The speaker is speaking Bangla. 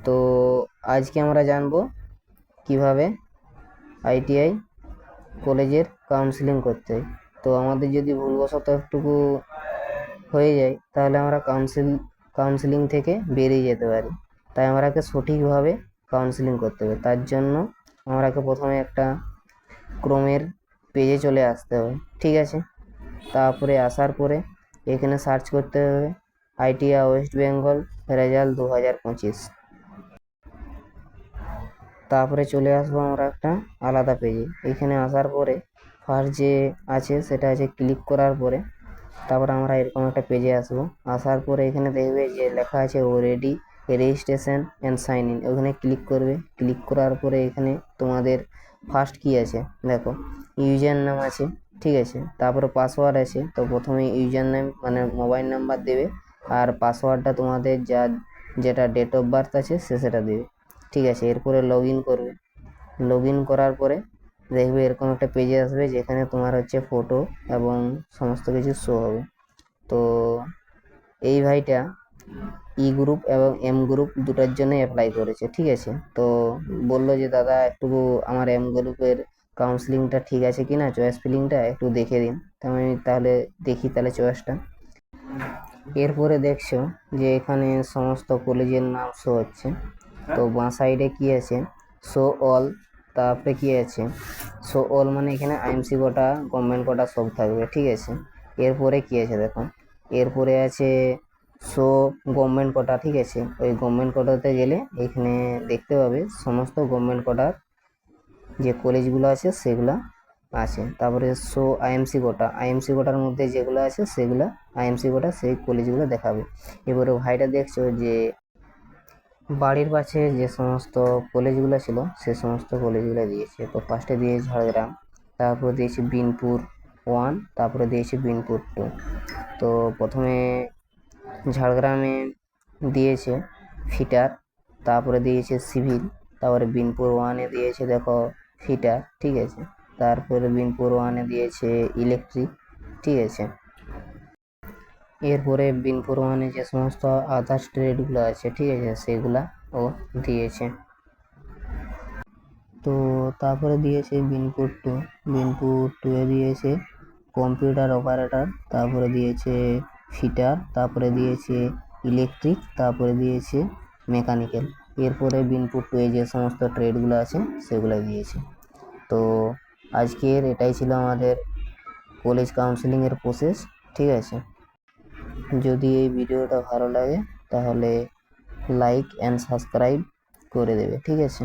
তো আজকে আমরা জানবো কিভাবে আইটিআই কলেজের কাউন্সিলিং করতে হয়। তো আমাদের যদি ভুলবশত একটুকু হয়ে যায় তাহলে আমরা কাউন্সিলিং থেকে বেরিয়ে যেতে পারি। তাই আমরাকে সঠিকভাবে কাউন্সিলিং করতে হবে। তার জন্য আমরাকে প্রথমে একটা ক্রোমের পেজে চলে আসতে হবে, ঠিক আছে। তারপরে আসার পরে এখানে সার্চ করতে হবে আইটিআই ওয়েস্ট বেঙ্গল রেজাল্ট 2025। তারপরে চলে আসবো আমরা একটা আলাদা পেজে। এখানে আসার পরে ফার্স্ট যে আছে সেটা আছে ক্লিক করার পরে তারপরে আমরা এরকম একটা পেজে আসবো। আসার পরে এখানে দেখবে যে লেখা আছে already registration and sign in, ওখানে ক্লিক করবে। ক্লিক করার পরে এখানে তোমাদের ফার্স্ট কি আছে দেখো, ইউজার নাম আছে, ঠিক আছে। তারপরে পাসওয়ার্ড আছে। তো প্রথমে ইউজার নেম মানে মোবাইল নাম্বার দেবে, আর পাসওয়ার্ডটা তোমাদের যেটা ডেট অফ বার্থ আছে সেটা দেবে, ঠিক আছে। এরপরে লগ ইন করবে। লগ ইন করার পরে দেখবে এরকম একটা পেজে আসবে যেখানে তোমার হচ্ছে ফটো এবং সমস্ত কিছু শো হবে। তো এই ভাইটা ই গ্রুপ এবং এম গ্রুপ দুটার জন্য অ্যাপ্লাই করেছে, ঠিক আছে। তো বললো যে দাদা একটু আমার এম গ্রুপের কাউন্সিলিংটা ঠিক আছে কিনা, চয়েস ফিলিংটা একটু দেখে দিন। তো আমি তাহলে দেখি তাহলে চয়েসটা। এরপরে দেখছো যে এখানে সমস্ত কলেজের নাম শো হচ্ছে। তো বাঁ সাইডে কি আছে, শো অল। তারপরে কি আছে, শো অল মানে এখানে আইএমসি কোটা গভর্নমেন্ট কোটা সব থাকবে, ঠিক আছে। এরপরে কি আছে দেখো, এরপরে আছে শো গভর্নমেন্ট কোটা, ঠিক আছে। ওই গভর্নমেন্ট কোটাতে গেলে এখানে দেখতে পাবে সমস্ত গভর্নমেন্ট কোটার যে কলেজগুলো আছে সেগুলা আছে। তারপরে শো আইএমসি কোটা, আইএমসি কোটার মধ্যে যেগুলো আছে সেগুলা আইএমসি কোটা সেই কলেজগুলো দেখাবে। এবারে ভাইটা দেখছো যে বাড়ির পাশে যে সমস্ত কলেজগুলো ছিল সে সমস্ত কলেজগুলো দিয়েছে। তো ফার্স্টে দিয়েছে ঝাড়গ্রাম, তারপরে দিয়েছে বিনপুর 1, তারপরে দিয়েছে বিনপুর 2। তো প্রথমে ঝাড়গ্রামে দিয়েছে ফিটার, তারপরে দিয়েছে সিভিল, তারপরে বিনপুর 1-এ দিয়েছে দেখো ফিটার, ঠিক আছে। তারপরে বিনপুর 1-এ দিয়েছে ইলেকট্রিক, ঠিক আছে। এরপরে বিনপুর 1-এ যে সমস্ত আদার্স ট্রেডগুলো আছে, ঠিক আছে, সেগুলা ও দিয়েছে। তো তারপরে দিয়েছে বিনপুর 2, বিনপুর 2-এ দিয়েছে কম্পিউটার অপারেটর, তারপরে দিয়েছে ফিটার, তারপরে দিয়েছে ইলেকট্রিক, তারপরে দিয়েছে মেকানিক্যাল। এরপরে বিনপুর 2-এ যে সমস্ত ট্রেডগুলো আছে সেগুলো দিয়েছে। তো আজকের এটাই ছিল আমাদের কলেজ কাউন্সিলিংয়ের প্রসেস, ঠিক আছে। যদি এই ভিডিওটা ভালো লাগে তাহলে লাইক অ্যান্ড সাবস্ক্রাইব করে দেবে, ঠিক আছে।